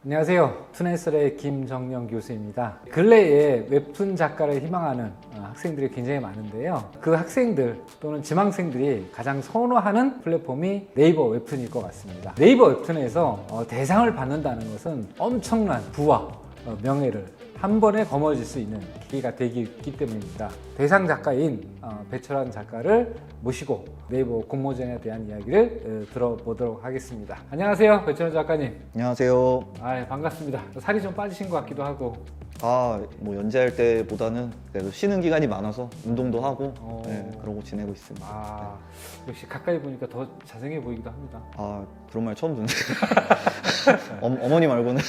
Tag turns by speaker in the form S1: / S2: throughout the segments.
S1: 안녕하세요. 투네슬의 김정명 교수입니다. 근래에 웹툰 작가를 희망하는 학생들이 굉장히 많은데요. 그 학생들 또는 지망생들이 가장 선호하는 플랫폼이 네이버 웹툰일 것 같습니다. 네이버 웹툰에서 대상을 받는다는 것은 엄청난 부와 명예를 한 번에 거머쥘 수 있는 계기가 되기 때문입니다. 대상 작가인 배철환 작가를 모시고 네이버 공모전에 대한 이야기를 들어보도록 하겠습니다. 안녕하세요, 배철환 작가님.
S2: 안녕하세요.
S1: 반갑습니다. 살이 좀 빠지신 것 같기도 하고.
S2: 뭐 연재할 때보다는 그래도 쉬는 기간이 많아서 운동도 하고 그러고 지내고 있습니다.
S1: 역시 가까이 보니까 더 잘생겨 보이기도 합니다.
S2: 그런 말 처음 듣는데. 어머니 말고는.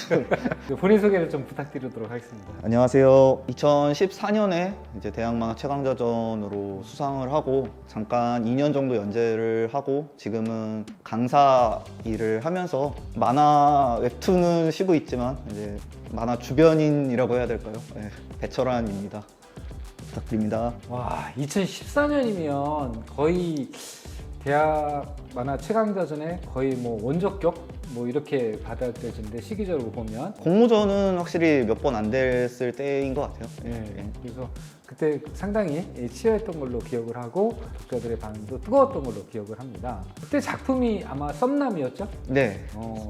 S1: 본인 소개를 좀 부탁드리도록 하겠습니다.
S2: 안녕하세요. 2014년에 이제 대학 만화 최강자전으로 수상을 하고 잠깐 2년 정도 연재를 하고 지금은 강사 일을 하면서 만화 웹툰은 쉬고 있지만 이제 만화 주변인이라고 해야 될까요? 배철환입니다. 부탁드립니다.
S1: 2014년이면 거의 대학 만화 최강자전에 거의 뭐 원저격 이렇게 받을 때인데 시기적으로 보면
S2: 공모전은 확실히 몇 번 안 됐을 때인 것 같아요.
S1: 그래서 그때 상당히 치열했던 걸로 기억을 하고 독자들의 반응도 뜨거웠던 걸로 기억을 합니다. 그때 작품이 아마 썸남이었죠?
S2: 네.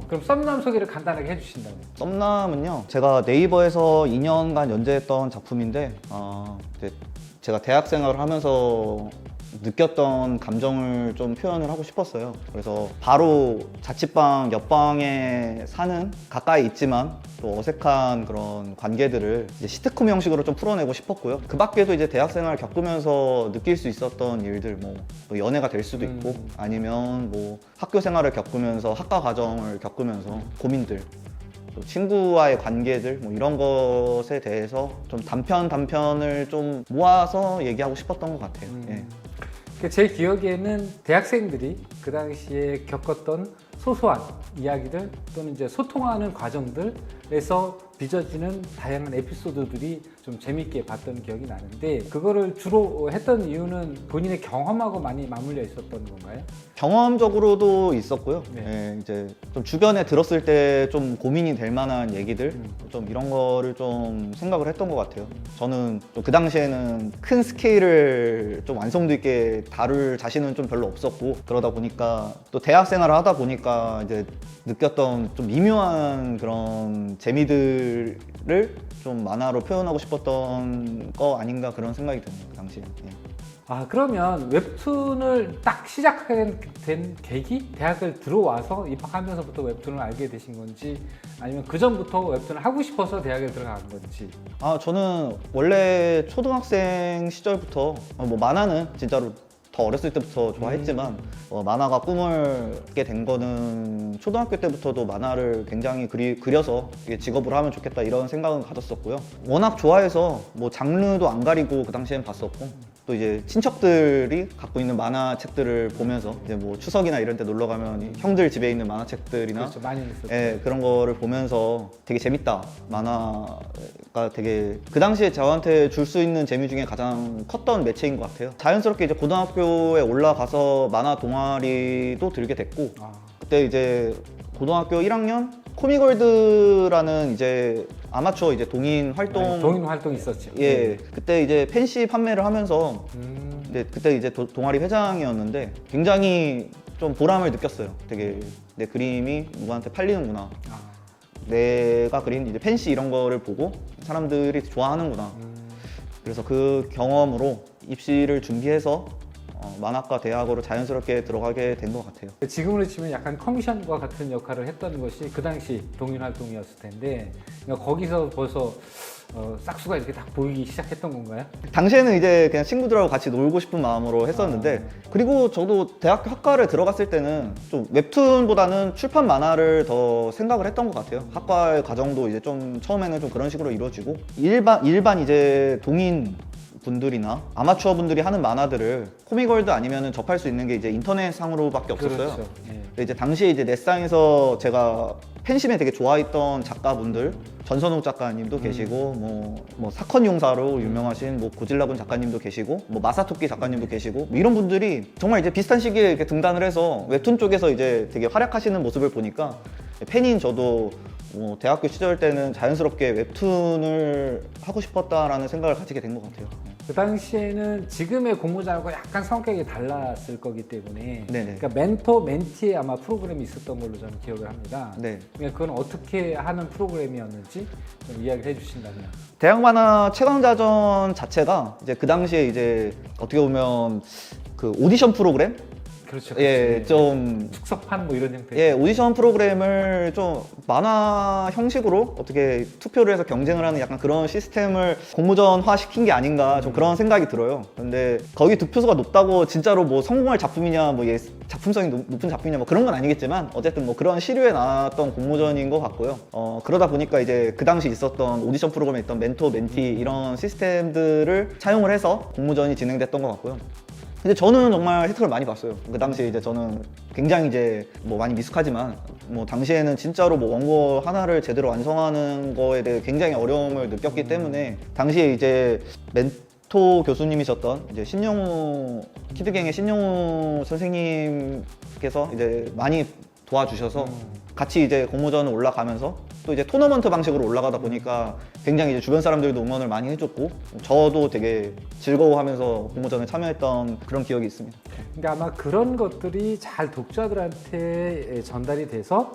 S1: 그럼 썸남 소개를 간단하게 해주신다면?
S2: 썸남은요, 제가 네이버에서 2년간 연재했던 작품인데 이제 제가 대학 생활을 하면서 느꼈던 감정을 좀 표현을 하고 싶었어요. 그래서 바로 자취방 옆방에 사는, 가까이 있지만 또 어색한 그런 관계들을 이제 시트콤 형식으로 좀 풀어내고 싶었고요. 그 밖에도 이제 대학생활 겪으면서 느낄 수 있었던 일들, 뭐 연애가 될 수도 있고 아니면 뭐 학교 생활을 겪으면서 학과 과정을 겪으면서 고민들, 또 친구와의 관계들, 뭐 이런 것에 대해서 좀 단편을 좀 모아서 얘기하고 싶었던 것 같아요.
S1: 제 기억에는 대학생들이 그 당시에 겪었던 소소한 이야기들 또는 이제 소통하는 과정들에서 빚어지는 다양한 에피소드들이 좀 재밌게 봤던 기억이 나는데, 그거를 주로 했던 이유는 본인의 경험하고 많이 맞물려 있었던 건가요?
S2: 경험적으로도 있었고요.
S1: 네.
S2: 이제 좀 주변에 들었을 때 좀 고민이 될 만한 얘기들, 좀 이런 거를 좀 생각을 했던 것 같아요. 저는 좀 그 당시에는 큰 스케일을 좀 완성도 있게 다룰 자신은 좀 별로 없었고, 그러다 보니까 또 대학 생활을 하다 보니까 이제 느꼈던 좀 미묘한 그런 재미들을 좀 만화로 표현하고 싶었던 거 아닌가, 그런 생각이 듭니다, 그 당시에.
S1: 그러면 웹툰을 딱 시작하게 된 계기? 대학을 들어와서 입학하면서부터 웹툰을 알게 되신 건지, 아니면 그 전부터 웹툰을 하고 싶어서 대학에 들어간 건지?
S2: 저는 원래 초등학생 시절부터 뭐 만화는 진짜로 더 어렸을 때부터 좋아했지만 만화가 꿈을 꾸게 된 거는 초등학교 때부터도 만화를 굉장히 그려서 이게 직업으로 하면 좋겠다, 이런 생각은 가졌었고요. 워낙 좋아해서 뭐 장르도 안 가리고 그 당시엔 봤었고, 또 이제 친척들이 갖고 있는 만화책들을 보면서 이제 뭐 추석이나 이런 때 놀러 가면 형들 집에 있는 만화책들이나
S1: 그렇죠, 많이 있었죠.
S2: 그런 거를 보면서 되게 재밌다, 만화가 되게 그 당시에 저한테 줄 수 있는 재미 중에 가장 컸던 매체인 것 같아요. 자연스럽게 이제 고등학교에 올라가서 만화 동아리도 들게 됐고, 그때 이제 고등학교 1학년 코미골드라는 이제 아마추어 이제 동인
S1: 활동 있었죠.
S2: 그때 이제 펜시 판매를 하면서 그때 이제 동아리 회장이었는데 굉장히 좀 보람을 느꼈어요. 되게 내 그림이 누구한테 팔리는구나. 내가 그린 이제 펜시 이런 거를 보고 사람들이 좋아하는구나. 그래서 그 경험으로 입시를 준비해서 만화과 대학으로 자연스럽게 들어가게 된 것 같아요.
S1: 지금으로 치면 약간 커미션과 같은 역할을 했던 것이 그 당시 동인 활동이었을 텐데, 그러니까 거기서 벌써 싹수가 이렇게 딱 보이기 시작했던 건가요?
S2: 당시에는 이제 그냥 친구들하고 같이 놀고 싶은 마음으로 했었는데, 그리고 저도 대학교 학과를 들어갔을 때는 좀 웹툰보다는 출판 만화를 더 생각을 했던 것 같아요. 학과의 과정도 이제 좀 처음에는 좀 그런 식으로 이루어지고, 일반 이제 동인 분들이나 아마추어 분들이 하는 만화들을 코미골드 아니면 접할 수 있는 게 이제 인터넷 상으로밖에 없었어요.
S1: 그렇죠.
S2: 근데 이제 당시에 이제 넷상에서 제가 팬심에 되게 좋아했던 작가분들, 전선욱 작가님도 계시고, 뭐 사건 용사로 유명하신 뭐 고질라군 작가님도 계시고, 뭐 마사토끼 작가님도 계시고, 뭐 이런 분들이 정말 이제 비슷한 시기에 이렇게 등단을 해서 웹툰 쪽에서 이제 되게 활약하시는 모습을 보니까 팬인 저도 뭐 대학교 시절 때는 자연스럽게 웹툰을 하고 싶었다라는 생각을 가지게 된 것 같아요.
S1: 그 당시에는 지금의 공모전하고 약간 성격이 달랐을 거기 때문에
S2: 네네.
S1: 그러니까 멘토, 멘티의 아마 프로그램이 있었던 걸로 저는 기억을 합니다.
S2: 네.
S1: 그러니까 그건 어떻게 하는 프로그램이었는지 좀 이야기를 해주신다면.
S2: 대학 만화 최강자전 자체가 이제 그 당시에 이제 어떻게 보면 그 오디션 프로그램?
S1: 그렇죠.
S2: 예, 좀
S1: 축석판 뭐 이런 형태.
S2: 예, 오디션 프로그램을 좀 만화 형식으로 어떻게 투표를 해서 경쟁을 하는 약간 그런 시스템을 공모전화 시킨 게 아닌가 좀 그런 생각이 들어요. 근데 거기 득표수가 높다고 진짜로 뭐 성공할 작품이냐, 뭐 작품성이 높은 작품이냐 뭐 그런 건 아니겠지만 어쨌든 뭐 그런 시류에 나왔던 공모전인 것 같고요. 그러다 보니까 이제 그 당시 있었던 오디션 프로그램에 있던 멘토, 멘티 이런 시스템들을 차용을 해서 공모전이 진행됐던 것 같고요. 근데 저는 정말 혜택을 많이 봤어요. 그 당시에 이제 저는 굉장히 이제 뭐 많이 미숙하지만 뭐 당시에는 진짜로 뭐 원고 하나를 제대로 완성하는 거에 대해 굉장히 어려움을 느꼈기 때문에 당시에 이제 멘토 교수님이셨던 이제 신영우 키드갱의 신영우 선생님께서 이제 많이 도와주셔서 같이 이제 공모전을 올라가면서 또 이제 토너먼트 방식으로 올라가다 보니까 굉장히 이제 주변 사람들도 응원을 많이 해줬고 저도 되게 즐거워하면서 공모전에 참여했던 그런 기억이 있습니다.
S1: 그러니까 아마 그런 것들이 잘 독자들한테 전달이 돼서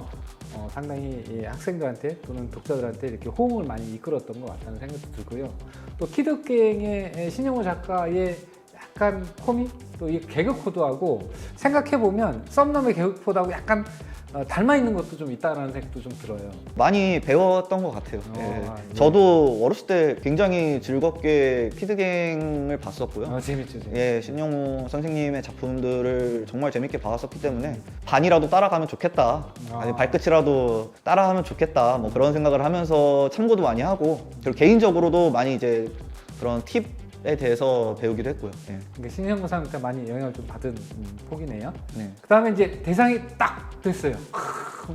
S1: 상당히 학생들한테 또는 독자들한테 이렇게 호응을 많이 이끌었던 것 같다는 생각도 들고요. 또 키드갱의 신영호 작가의 약간 코믹 또 이 개그 코드하고 생각해 보면 썸남의 개그 코드하고 약간 닮아 있는 것도 좀 있다라는 생각도 좀 들어요.
S2: 많이 배웠던 것 같아요. 예. 저도 어렸을 때 굉장히 즐겁게 키드갱을 봤었고요.
S1: 재밌죠, 재밌죠.
S2: 예, 신영우 선생님의 작품들을 정말 재밌게 봐왔었기 때문에 반이라도 따라가면 좋겠다. 아니 발끝이라도 따라하면 좋겠다. 뭐 그런 생각을 하면서 참고도 많이 하고 그리고 개인적으로도 많이 이제 그런 팁에 대해서 배우기도 했고요. 예.
S1: 그러니까 신영호 선생님한테 많이 영향을 좀 받은 폭이네요.
S2: 네.
S1: 그 다음에 이제 대상이 딱 됐어요.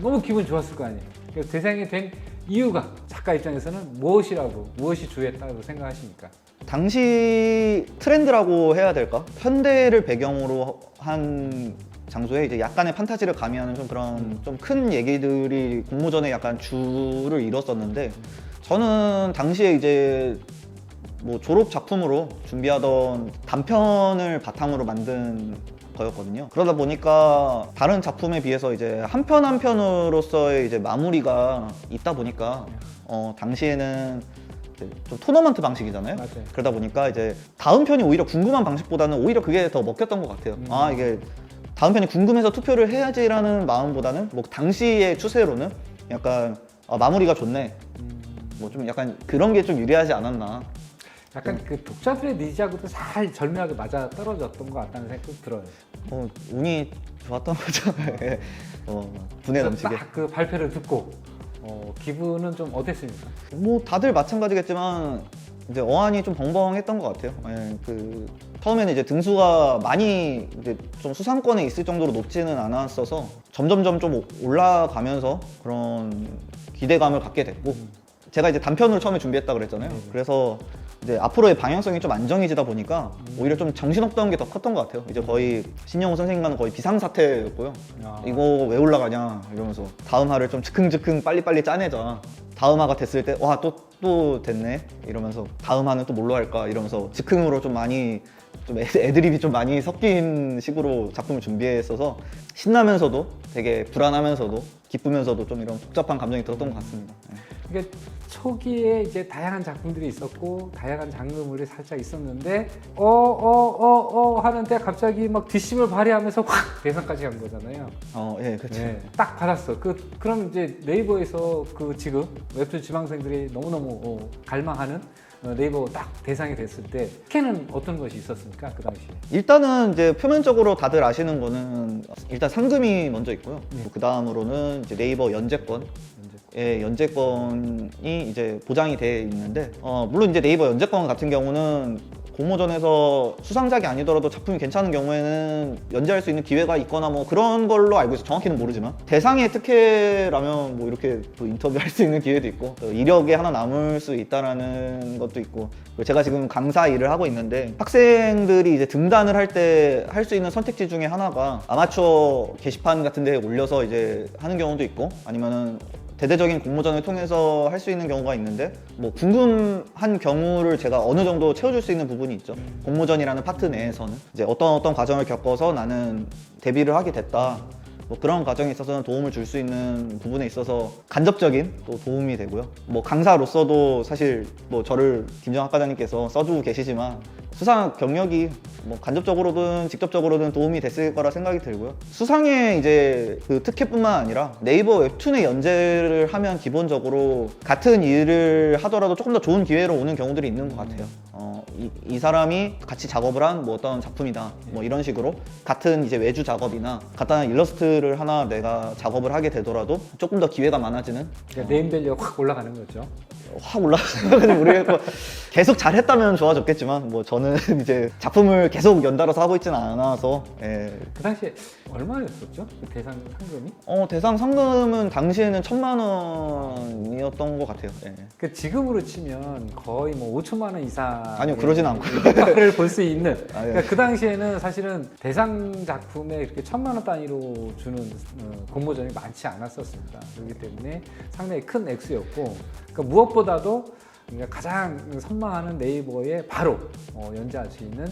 S1: 너무 기분 좋았을 거 아니에요. 그래서 대상이 된 이유가 작가 입장에서는 무엇이 주했다고 생각하십니까?
S2: 당시 트렌드라고 해야 될까? 현대를 배경으로 한 장소에 이제 약간의 판타지를 가미하는 좀 그런 좀 큰 얘기들이 공모전에 약간 주를 이뤘었는데 저는 당시에 이제 뭐 졸업 작품으로 준비하던 단편을 바탕으로 만든 거였거든요. 그러다 보니까 다른 작품에 비해서 이제 한 편 한 편으로서의 이제 마무리가 있다 보니까 당시에는 이제 좀 토너먼트 방식이잖아요.
S1: 맞아요.
S2: 그러다 보니까 이제 다음 편이 오히려 궁금한 방식보다는 오히려 그게 더 먹혔던 것 같아요. 아 이게 다음 편이 궁금해서 투표를 해야지라는 마음보다는 뭐 당시의 추세로는 약간 마무리가 좋네. 뭐 좀 약간 그런 게 좀 유리하지 않았나.
S1: 약간 그 독자들의 니즈하고도 살 절묘하게 맞아 떨어졌던 것 같다는 생각도 들어요.
S2: 운이 좋았던 거죠. 예. 분에 넘치게.
S1: 딱 그 발표를 듣고 기분은 좀 어땠습니까?
S2: 뭐 다들 마찬가지겠지만 이제 어안이 좀 벙벙했던 것 같아요. 예, 그 처음에는 이제 등수가 많이 이제 좀 수상권에 있을 정도로 높지는 않았어서 점점점 좀 올라가면서 그런 기대감을 갖게 됐고 제가 이제 단편으로 처음에 준비했다 그랬잖아요. 그래서 이제 앞으로의 방향성이 좀 안정해지다 보니까 오히려 좀 정신없던 게 더 컸던 것 같아요. 이제 거의 신영호 선생님과는 거의 비상사태였고요. 이거 왜 올라가냐 이러면서 다음 화를 좀 즉흥즉흥 빨리빨리 짜내자. 다음 화가 됐을 때 와 또 됐네 이러면서 다음 화는 또 뭘로 할까 이러면서 즉흥으로 좀 많이 좀 애드립이 좀 많이 섞인 식으로 작품을 준비했어서 신나면서도 되게 불안하면서도 기쁘면서도 좀 이런 복잡한 감정이 들었던 것 같습니다.
S1: 그러니까 초기에 이제 다양한 작품들이 있었고 다양한 장르물이 살짝 있었는데 하는데 갑자기 막 뒷심을 발휘하면서 확 대상까지 간 거잖아요.
S2: 예, 그렇죠.
S1: 네, 딱 받았어. 그럼 이제 네이버에서 그 지금 웹툰 지망생들이 너무너무 갈망하는 네이버 딱 대상이 됐을 때 특혜는 어떤 것이 있었습니까? 그 당시에.
S2: 일단은 이제 표면적으로 다들 아시는 거는 일단 상금이 먼저 있고요. 그 다음으로는 이제 네이버 연재권. 연재권이 이제 보장이 돼 있는데 물론 이제 네이버 연재권 같은 경우는 공모전에서 수상작이 아니더라도 작품이 괜찮은 경우에는 연재할 수 있는 기회가 있거나 뭐 그런 걸로 알고 있어요. 정확히는 모르지만 대상의 특혜라면 뭐 이렇게 또 인터뷰할 수 있는 기회도 있고 또 이력에 하나 남을 수 있다라는 것도 있고 그리고 제가 지금 강사 일을 하고 있는데 학생들이 이제 등단을 할 때 할 수 있는 선택지 중에 하나가 아마추어 게시판 같은 데에 올려서 이제 하는 경우도 있고 아니면은 대대적인 공모전을 통해서 할 수 있는 경우가 있는데 뭐 궁금한 경우를 제가 어느 정도 채워줄 수 있는 부분이 있죠. 공모전이라는 파트 내에서는 이제 어떤 과정을 겪어서 나는 데뷔를 하게 됐다. 뭐 그런 과정에 있어서는 도움을 줄 수 있는 부분에 있어서 간접적인 또 도움이 되고요. 뭐 강사로서도 사실 뭐 저를 김정학 과장님께서 써주고 계시지만 수상 경력이 뭐 간접적으로든 직접적으로든 도움이 됐을 거라 생각이 들고요. 수상의 이제 그 특혜뿐만 아니라 네이버 웹툰의 연재를 하면 기본적으로 같은 일을 하더라도 조금 더 좋은 기회로 오는 경우들이 있는 것 같아요. 이 사람이 같이 작업을 한 뭐 어떤 작품이다 뭐 이런 식으로 같은 이제 외주 작업이나 간단한 일러스트를 하나 내가 작업을 하게 되더라도 조금 더 기회가 많아지는
S1: 그러니까 네임밸류가 확 올라가는 거죠.
S2: 확 올라가는 모르겠고 계속 잘했다면 좋아졌겠지만 뭐 저는 이제 작품을 계속 연달아서 하고 있지는 않아서 예.
S1: 그 당시에 얼마였었죠? 그 대상 상금이?
S2: 대상 상금은 당시에는 1,000만 원이었던 것 같아요. 예.
S1: 그 지금으로 치면 거의 뭐 5천만 원 이상
S2: 아니요, 그러진 않고요.
S1: 효과를 볼 수 있는.
S2: 아, 예.
S1: 그러니까 그 당시에는 사실은 대상 작품에 이렇게 1,000만 원 단위로 주는 공모전이 많지 않았었습니다. 그렇기 때문에 상당히 큰 액수였고, 그러니까 무엇보다도 그러니까 가장 선망하는 네이버에 바로 연재할 수 있는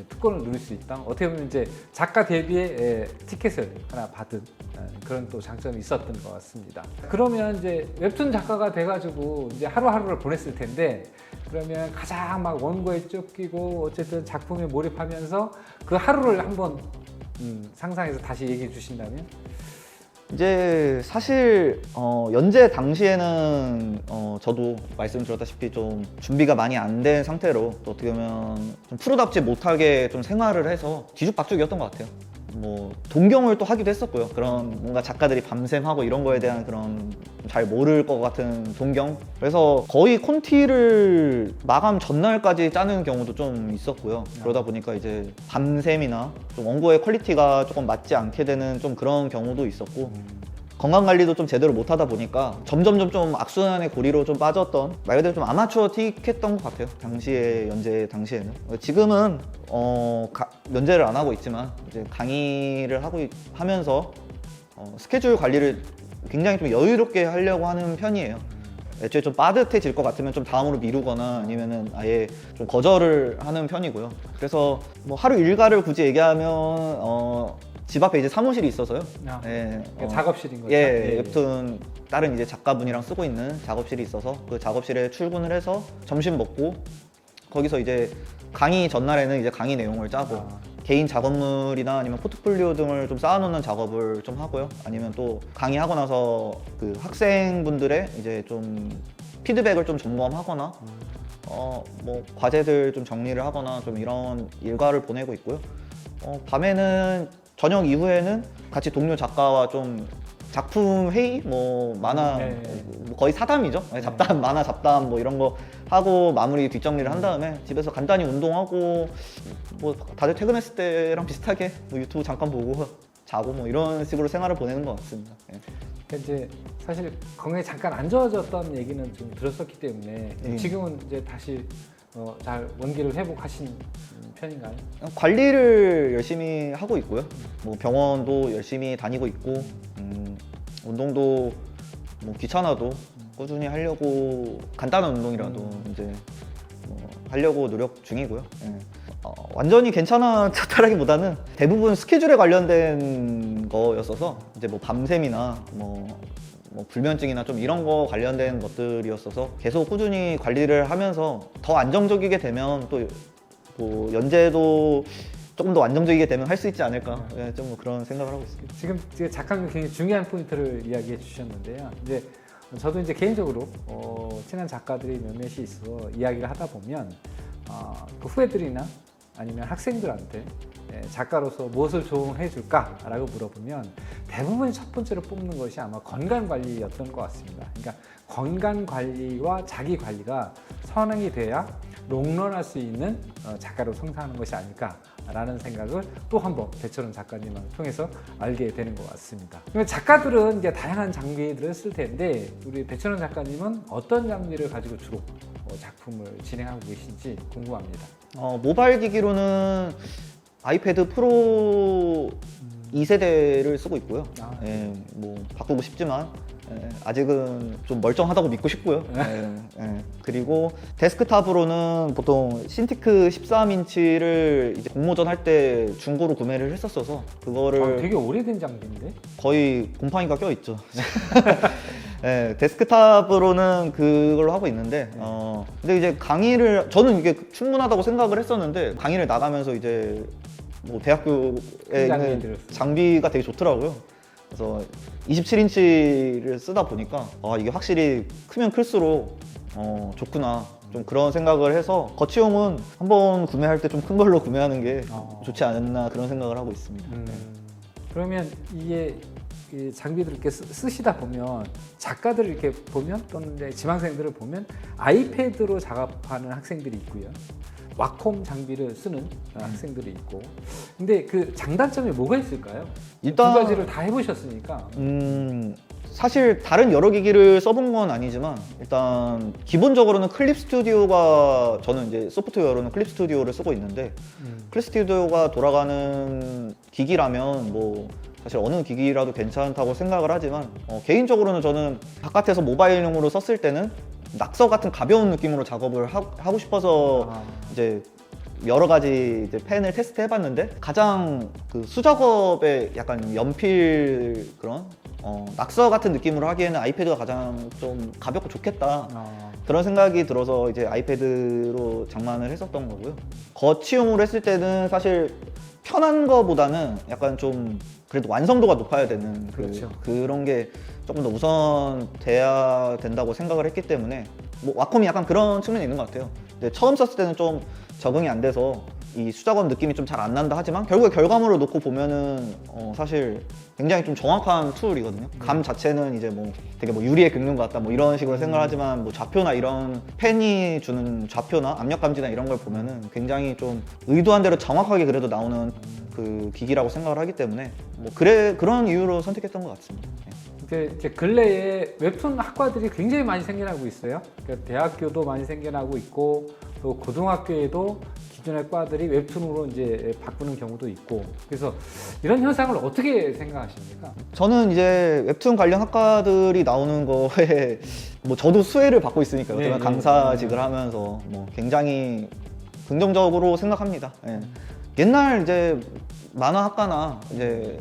S1: 특권을 누릴 수 있다. 어떻게 보면 이제 작가 데뷔의 티켓을 하나 받은 그런 또 장점이 있었던 것 같습니다. 그러면 이제 웹툰 작가가 돼가지고 이제 하루하루를 보냈을 텐데, 그러면 가장 막 원고에 쫓기고 어쨌든 작품에 몰입하면서 그 하루를 한번 상상해서 다시 얘기해 주신다면?
S2: 이제 사실 연재 당시에는 저도 말씀드렸다시피 좀 준비가 많이 안 된 상태로 또 어떻게 보면 좀 프로답지 못하게 좀 생활을 해서 뒤죽박죽이었던 것 같아요. 뭐 동경을 또 하기도 했었고요. 그런 뭔가 작가들이 밤샘 하고 이런 거에 대한 그런 잘 모를 것 같은 동경. 그래서 거의 콘티를 마감 전날까지 짜는 경우도 좀 있었고요. 그러다 보니까 이제 밤샘이나 좀 원고의 퀄리티가 조금 맞지 않게 되는 좀 그런 경우도 있었고, 건강관리도 좀 제대로 못하다 보니까 점점점 좀 악순환의 고리로 좀 빠졌던, 말 그대로 좀 아마추어틱했던 것 같아요. 당시에 연재 당시에는. 지금은 연재를 안 하고 있지만 이제 강의를 하면서 스케줄 관리를 굉장히 좀 여유롭게 하려고 하는 편이에요. 애초에 좀 빠듯해질 것 같으면 좀 다음으로 미루거나 아니면은 아예 좀 거절을 하는 편이고요. 그래서 뭐 하루 일과를 굳이 얘기하면 집 앞에 이제 사무실이 있어서요. 예,
S1: 그러니까 작업실인 거죠.
S2: 예, 웹툰 다른 이제 작가분이랑 쓰고 있는 작업실이 있어서 그 작업실에 출근을 해서 점심 먹고 거기서 이제 강의 전날에는 이제 강의 내용을 짜고 개인 작업물이나 아니면 포트폴리오 등을 좀 쌓아놓는 작업을 좀 하고요. 아니면 또 강의하고 나서 그 학생분들의 이제 좀 피드백을 좀 점검하거나 뭐 과제들 좀 정리를 하거나 좀 이런 일과를 보내고 있고요. 밤에는 저녁 이후에는 같이 동료 작가와 좀 작품 회의, 뭐 만화, 뭐 거의 사담이죠. 잡담, 만화 잡담 뭐 이런 거 하고 마무리 뒷정리를 한 다음에 집에서 간단히 운동하고 뭐 다들 퇴근했을 때랑 비슷하게 뭐 유튜브 잠깐 보고 자고 뭐 이런 식으로 생활을 보내는 것 같습니다. 예.
S1: 그러니까 이제 사실 건강이 잠깐 안 좋아졌던 얘기는 좀 들었었기 때문에 지금은 이제 다시 잘 원기를 회복하신 편인가요?
S2: 관리를 열심히 하고 있고요. 뭐 병원도 열심히 다니고 있고, 운동도 뭐 귀찮아도 꾸준히 하려고 간단한 운동이라도 이제 하려고 노력 중이고요. 예. 완전히 괜찮았다라기보다는 대부분 스케줄에 관련된 거였어서 이제 뭐 밤샘이나 뭐 불면증이나 좀 이런 거 관련된 것들이었어서 계속 꾸준히 관리를 하면서 더 안정적이게 되면 또 뭐 연재도 조금 더 안정적이게 되면 할 수 있지 않을까, 예, 좀 뭐 그런 생각을 하고 있습니다.
S1: 지금 작가님 굉장히 중요한 포인트를 이야기해 주셨는데요. 이제 저도 이제 개인적으로 친한 작가들이 몇몇이 있어 이야기를 하다 보면 그 후배들이나 아니면 학생들한테 작가로서 무엇을 조언해 줄까라고 물어보면 대부분 첫 번째로 뽑는 것이 아마 건강 관리였던 것 같습니다. 그러니까 건강 관리와 자기 관리가 선행이 돼야 롱런할 수 있는 작가로 성장하는 것이 아닐까라는 생각을 또 한 번 배철원 작가님을 통해서 알게 되는 것 같습니다. 작가들은 이제 다양한 장비들을 쓸 텐데 우리 배철원 작가님은 어떤 장비를 가지고 주로 작품을 진행하고 계신지 궁금합니다.
S2: 모바일 기기로는 아이패드 프로 2세대를 쓰고 있고요.
S1: 아,
S2: 예, 뭐 바꾸고 싶지만 아직은 좀 멀쩡하다고 믿고 싶고요. 그리고 데스크탑으로는 보통 신티크 13인치를 이제 공모전 할 때 중고로 구매를 했었어서 그거를
S1: 되게 오래된 장비인데?
S2: 거의 곰팡이가 껴 있죠. 데스크탑으로는 그걸로 하고 있는데, 근데 이제 강의를 저는 이게 충분하다고 생각을 했었는데 강의를 나가면서 이제 뭐 대학교에 있는 장비가 되게 좋더라고요. 그래서 27인치를 쓰다 보니까 이게 확실히 크면 클수록 좋구나, 좀 그런 생각을 해서 거치용은 한번 구매할 때 좀 큰 걸로 구매하는 게 좋지 않나 그런 생각을 하고 있습니다.
S1: 그러면 이게 이 장비들 이렇게 쓰시다 보면 작가들 이렇게 보면 또는 이제 지망생들을 보면 아이패드로 작업하는 학생들이 있고요. 와콤 장비를 쓰는 학생들이 있고. 근데 그 장단점이 뭐가 있을까요?
S2: 일단
S1: 두 가지를 다 해보셨으니까.
S2: 사실 다른 여러 기기를 써본 건 아니지만 일단 기본적으로는 클립 스튜디오가, 저는 이제 소프트웨어로는 클립 스튜디오를 쓰고 있는데 클립 스튜디오가 돌아가는 기기라면 뭐 사실 어느 기기라도 괜찮다고 생각을 하지만 개인적으로는 저는 바깥에서 모바일용으로 썼을 때는 낙서 같은 가벼운 느낌으로 작업을 하고 싶어서 이제 여러 가지 이제 펜을 테스트 해봤는데 가장 그 수작업에 약간 연필 그런 낙서 같은 느낌으로 하기에는 아이패드가 가장 좀 가볍고 좋겠다 그런 생각이 들어서 이제 아이패드로 장만을 했었던 거고요. 거치용으로 했을 때는 사실 편한 거보다는 약간 좀 그래도 완성도가 높아야 되는
S1: 그렇죠.
S2: 그런 게 조금 더 우선돼야 된다고 생각을 했기 때문에 뭐 와콤이 약간 그런 측면이 있는 것 같아요. 근데 처음 썼을 때는 좀 적응이 안 돼서 이 수작업 느낌이 좀 잘 안 난다 하지만 결국에 결과물을 놓고 보면은 사실 굉장히 좀 정확한 툴이거든요. 감 자체는 이제 뭐 되게 뭐 유리에 긁는 것 같다 뭐 이런 식으로 생각을 하지만 뭐 좌표나 이런 펜이 주는 좌표나 압력 감지나 이런 걸 보면은 굉장히 좀 의도한 대로 정확하게 그래도 나오는 그 기기라고 생각을 하기 때문에 뭐 그런 이유로 선택했던 것 같습니다.
S1: 이제 근래에 웹툰 학과들이 굉장히 많이 생겨나고 있어요. 그러니까 대학교도 많이 생겨나고 있고 또 고등학교에도 기존의 과들이 웹툰으로 이제 바꾸는 경우도 있고, 그래서 이런 현상을 어떻게 생각하십니까?
S2: 저는 이제 웹툰 관련 학과들이 나오는 거에 뭐 저도 수혜를 받고 있으니까요. 제가 강사직을 하면서 뭐 굉장히 긍정적으로 생각합니다. 옛날 이제 만화 학과나 이제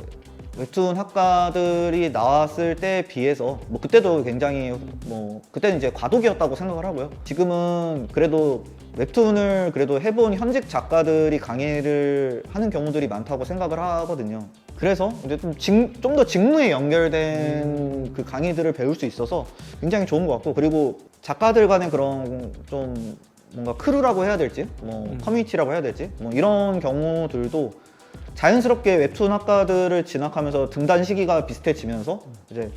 S2: 웹툰 학과들이 나왔을 때에 비해서 뭐 그때도 굉장히 뭐 그때는 이제 과도기였다고 생각을 하고요. 지금은 그래도 웹툰을 그래도 해본 현직 작가들이 강의를 하는 경우들이 많다고 생각을 하거든요. 그래서 이제 좀 더 직무에 연결된 그 강의들을 배울 수 있어서 굉장히 좋은 것 같고, 그리고 작가들 간의 그런 좀 뭔가 크루라고 해야 될지 뭐 커뮤니티라고 해야 될지 뭐 이런 경우들도 자연스럽게 웹툰 학과들을 진학하면서 등단 시기가 비슷해지면서 이제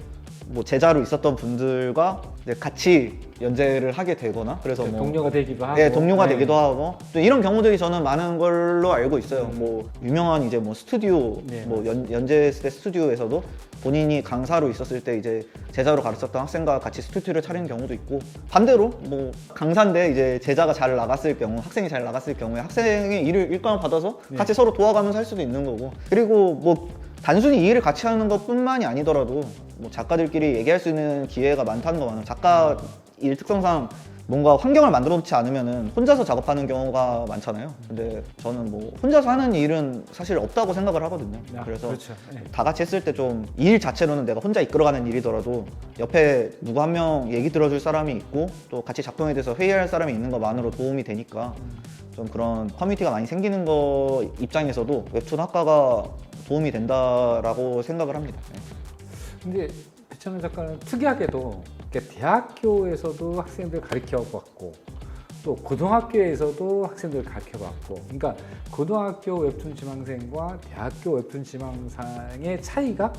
S2: 뭐 제자로 있었던 분들과 이제 같이 연재를 하게 되거나 그래서 뭐
S1: 동료가 되기도 하고,
S2: 네, 동료가 되기도 하고 또 이런 경우들이 저는 많은 걸로 알고 있어요. 뭐 유명한 이제 뭐 스튜디오 뭐 연재했을 때 스튜디오에서도 본인이 강사로 있었을 때 이제 제자로 가르쳤던 학생과 같이 스튜디오를 차리는 경우도 있고, 반대로 뭐 강사인데 이제 제자가 잘 나갔을 경우, 학생이 잘 나갔을 경우에 학생의 일감을 받아서 같이 서로 도와가면서 할 수도 있는 거고, 그리고 뭐 단순히 이 일을 같이 하는 것뿐만이 아니더라도 뭐 작가들끼리 얘기할 수 있는 기회가 많다는 거 많아요. 작가 일 특성상 뭔가 환경을 만들어 놓지 않으면은 혼자서 작업하는 경우가 많잖아요. 근데 저는 뭐 혼자서 하는 일은 사실 없다고 생각을 하거든요. 그래서
S1: 그렇죠.
S2: 다 같이 했을 때 좀 일 자체로는 내가 혼자 이끌어가는 일이더라도 옆에 누구 한 명 얘기 들어줄 사람이 있고 또 같이 작품에 대해서 회의할 사람이 있는 것만으로 도움이 되니까 좀 그런 커뮤니티가 많이 생기는 거 입장에서도 웹툰 학과가 도움이 된다라고 생각을 합니다.
S1: 근데 배창현 작가는 특이하게도 대학교에서도 학생들 가르쳐봤고 또 고등학교에서도 학생들 가르쳐봤고, 그러니까 고등학교 웹툰 지망생과 대학교 웹툰 지망생의 차이가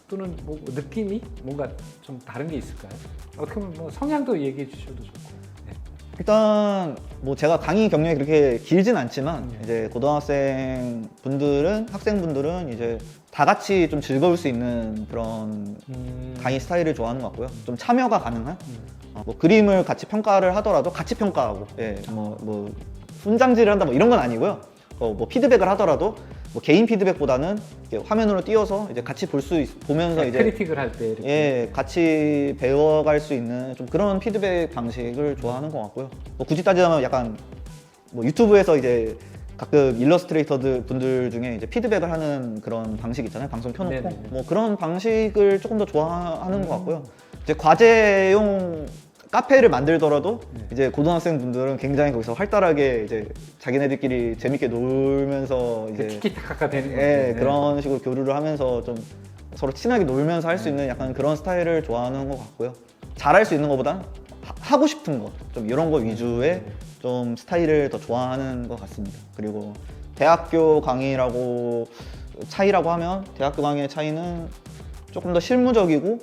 S1: 또는 뭐 느낌이 뭔가 좀 다른 게 있을까요? 어떻게 보면 뭐 성향도 얘기해 주셔도 좋고.
S2: 일단 뭐 제가 강의 경력이 그렇게 길진 않지만 이제 고등학생 분들은, 학생분들은 이제 다 같이 좀 즐거울 수 있는 그런 강의 스타일을 좋아하는 것 같고요. 좀 참여가 가능한 뭐 그림을 같이 평가를 하더라도 같이 평가하고, 뭐 훈장질을 한다 뭐 이런 건 아니고요. 뭐 피드백을 하더라도 뭐 개인 피드백보다는 이렇게 화면으로 띄워서 이제 같이 보면서 이제
S1: 크리틱을 할 때 이렇게
S2: 예, 같이 배워갈 수 있는 좀 그런 피드백 방식을 좋아하는 것 같고요. 뭐 굳이 따지자면 약간 뭐 유튜브에서 이제 가끔 일러스트레이터들 분들 중에 이제 피드백을 하는 그런 방식 있잖아요. 방송 켜놓고
S1: 네네네.
S2: 뭐 그런 방식을 조금 더 좋아하는 것 같고요. 이제 과제용 카페를 만들더라도
S1: 네.
S2: 이제 고등학생 분들은 굉장히 거기서 활달하게 이제 자기네들끼리 재밌게 놀면서 이제
S1: 티키타카가 되는
S2: 예,
S1: 거죠.
S2: 그런 식으로 교류를 하면서 좀 서로 친하게 놀면서 할 수 있는 약간 그런 스타일을 좋아하는 것 같고요. 잘할 수 있는 것보단 하고 싶은 것, 좀 이런 거 위주의 좀 스타일을 더 좋아하는 것 같습니다. 그리고 대학교 강의라고 차이라고 하면 대학교 강의의 차이는 조금 더 실무적이고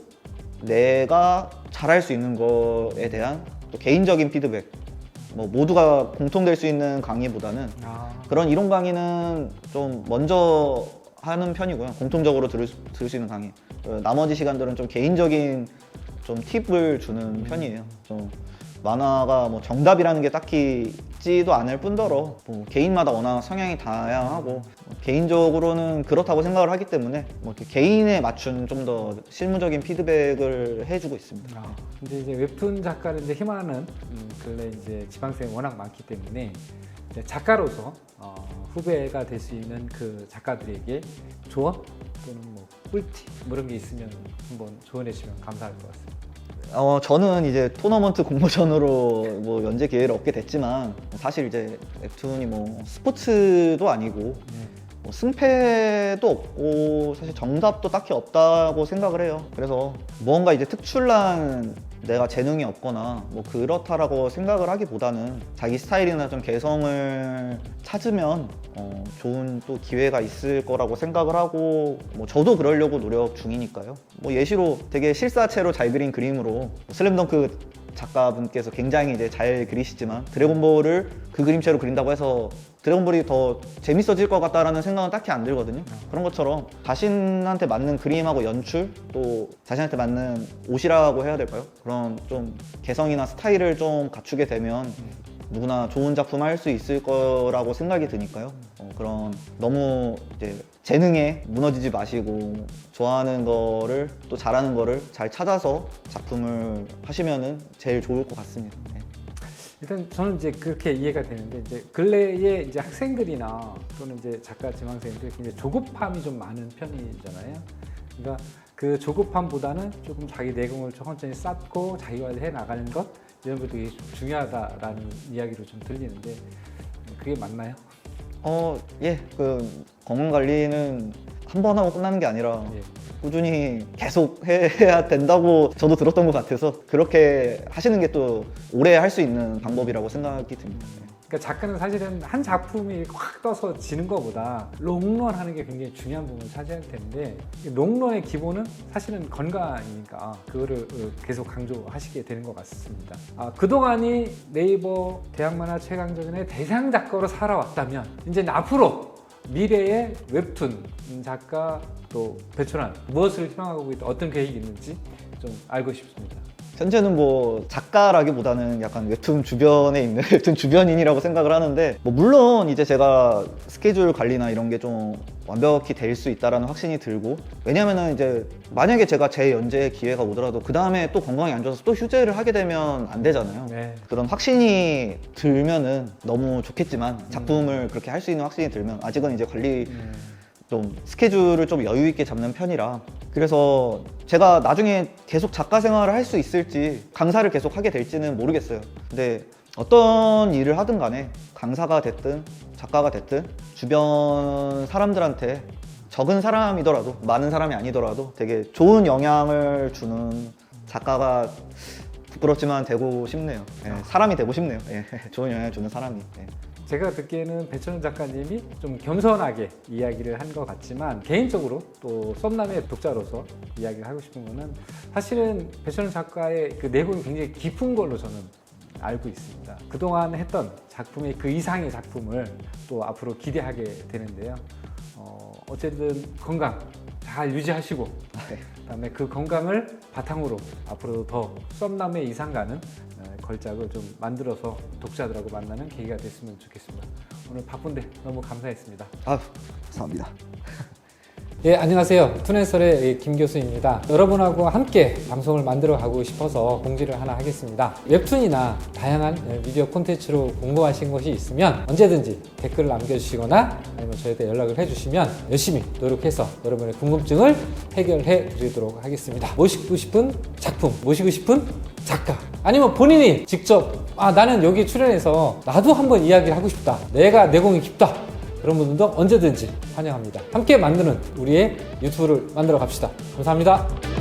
S2: 내가 잘할 수 있는 거에 대한 또 개인적인 피드백, 뭐 모두가 공통될 수 있는 강의보다는
S1: 아,
S2: 그런 이론 강의는 좀 먼저 하는 편이고요. 공통적으로 들을 수 있는 강의. 나머지 시간들은 좀 개인적인 좀 팁을 주는 편이에요. 좀 만화가 뭐 정답이라는 게 딱히 있지도 않을 뿐더러 뭐 개인마다 워낙 성향이 다양하고 개인적으로는 그렇다고 생각을 하기 때문에 뭐 이렇게 개인에 맞춘 좀 더 실무적인 피드백을 해주고 있습니다.
S1: 근데 이제 웹툰 작가를 이제 희망하는 근래 이제 지방생이 워낙 많기 때문에 이제 작가로서 후배가 될 수 있는 그 작가들에게 조언 또는 뭐 꿀팁 뭐 이런 게 있으면 한번 조언해 주시면 감사할 것 같습니다.
S2: 저는 이제 토너먼트 공모전으로 뭐 연재 기회를 얻게 됐지만 사실 이제 웹툰이 뭐 스포츠도 아니고
S1: 네.
S2: 뭐 승패도 없고 사실 정답도 딱히 없다고 생각을 해요. 그래서 무언가 이제 특출난 내가 재능이 없거나 뭐 그렇다라고 생각을 하기보다는 자기 스타일이나 좀 개성을 찾으면 좋은 또 기회가 있을 거라고 생각을 하고 뭐 저도 그러려고 노력 중이니까요. 뭐 예시로 되게 실사체로 잘 그린 그림으로 슬램덩크 작가분께서 굉장히 이제 잘 그리시지만 드래곤볼을 그 그림체로 그린다고 해서 드래곤볼이 더 재밌어질 것 같다라는 생각은 딱히 안 들거든요. 그런 것처럼 자신한테 맞는 그림하고 연출 또 자신한테 맞는 옷이라고 해야 될까요? 그런 좀 개성이나 스타일을 좀 갖추게 되면 누구나 좋은 작품 할 수 있을 거라고 생각이 드니까요. 그런 너무 이제 재능에 무너지지 마시고 좋아하는 거를 또 잘하는 거를 잘 찾아서 작품을 하시면은 제일 좋을 것 같습니다. 네.
S1: 일단 저는 이제 그렇게 이해가 되는데 이제 근래에 이제 학생들이나 또는 이제 작가 지망생들이 굉장히 조급함이 좀 많은 편이잖아요. 그러니까 그 조급함보다는 조금 자기 내공을 천천히 쌓고 자기관리 해 나가는 것 이런 것도 되게 중요하다라는 이야기로 좀 들리는데 그게 맞나요?
S2: 예, 그 건강 관리는 한 번 하고 끝나는 게 아니라
S1: 예.
S2: 꾸준히 계속 해야 된다고 저도 들었던 것 같아서 그렇게 하시는 게 또 오래 할 수 있는 방법이라고 생각이 듭니다.
S1: 그러니까 작가는 사실은 한 작품이 확 떠서 지는 것보다 롱런 하는 게 굉장히 중요한 부분을 차지할 텐데 이 롱런의 기본은 사실은 건강이니까 그거를 계속 강조하시게 되는 것 같습니다. 그동안이 네이버 대학만화 최강전의 대상 작가로 살아왔다면 이제 앞으로 미래의 웹툰 작가 또 배철환 무엇을 희망하고 있다 어떤 계획이 있는지 좀 알고 싶습니다.
S2: 현재는 뭐 작가라기보다는 약간 웹툰 주변에 있는 웹툰 주변인이라고 생각을 하는데 뭐 물론 이제 제가 스케줄 관리나 이런 게 좀 완벽히 될 수 있다라는 확신이 들고 왜냐면은 이제 만약에 제가 재연재 기회가 오더라도 그 다음에 또 건강이 안 좋아서 또 휴재를 하게 되면 안 되잖아요.
S1: 네.
S2: 그런 확신이 들면은 너무 좋겠지만 작품을 그렇게 할 수 있는 확신이 들면 아직은 이제 관리 좀 스케줄을 좀 여유 있게 잡는 편이라 그래서 제가 나중에 계속 작가 생활을 할 수 있을지 강사를 계속 하게 될지는 모르겠어요. 근데 어떤 일을 하든 간에 강사가 됐든 작가가 됐든 주변 사람들한테 적은 사람이더라도 많은 사람이 아니더라도 되게 좋은 영향을 주는 작가가 부끄럽지만 되고 싶네요. 예, 사람이 되고 싶네요. 예, 좋은 영향을 주는 사람이. 예.
S1: 제가 듣기에는 배철훈 작가님이 좀 겸손하게 이야기를 한 것 같지만 개인적으로 또 썸남의 독자로서 이야기를 하고 싶은 거는 사실은 배철훈 작가의 그 내공이 굉장히 깊은 걸로 저는 알고 있습니다. 그동안 했던 작품의 그 이상의 작품을 또 앞으로 기대하게 되는데요. 어쨌든 건강 잘 유지하시고 그다음에 그 건강을 바탕으로 앞으로 더 썸남의 이상 가는 걸작을 좀 만들어서 독자들하고 만나는 계기가 됐으면 좋겠습니다. 오늘 바쁜데 너무 감사했습니다.
S2: 아, 감사합니다.
S1: 예, 안녕하세요. 투네설의 김 교수입니다. 여러분하고 함께 방송을 만들어 가고 싶어서 공지를 하나 하겠습니다. 웹툰이나 다양한 미디어 콘텐츠로 궁금하신 것이 있으면 언제든지 댓글을 남겨주시거나 아니면 저희한테 연락을 해주시면 열심히 노력해서 여러분의 궁금증을 해결해 드리도록 하겠습니다. 모시고 싶은 작품, 모시고 싶은 작가, 아니면 본인이 직접 나는 여기 출연해서 나도 한번 이야기를 하고 싶다, 내가 내공이 깊다, 그런 분들도 언제든지 환영합니다. 함께 만드는 우리의 유튜브를 만들어 갑시다. 감사합니다.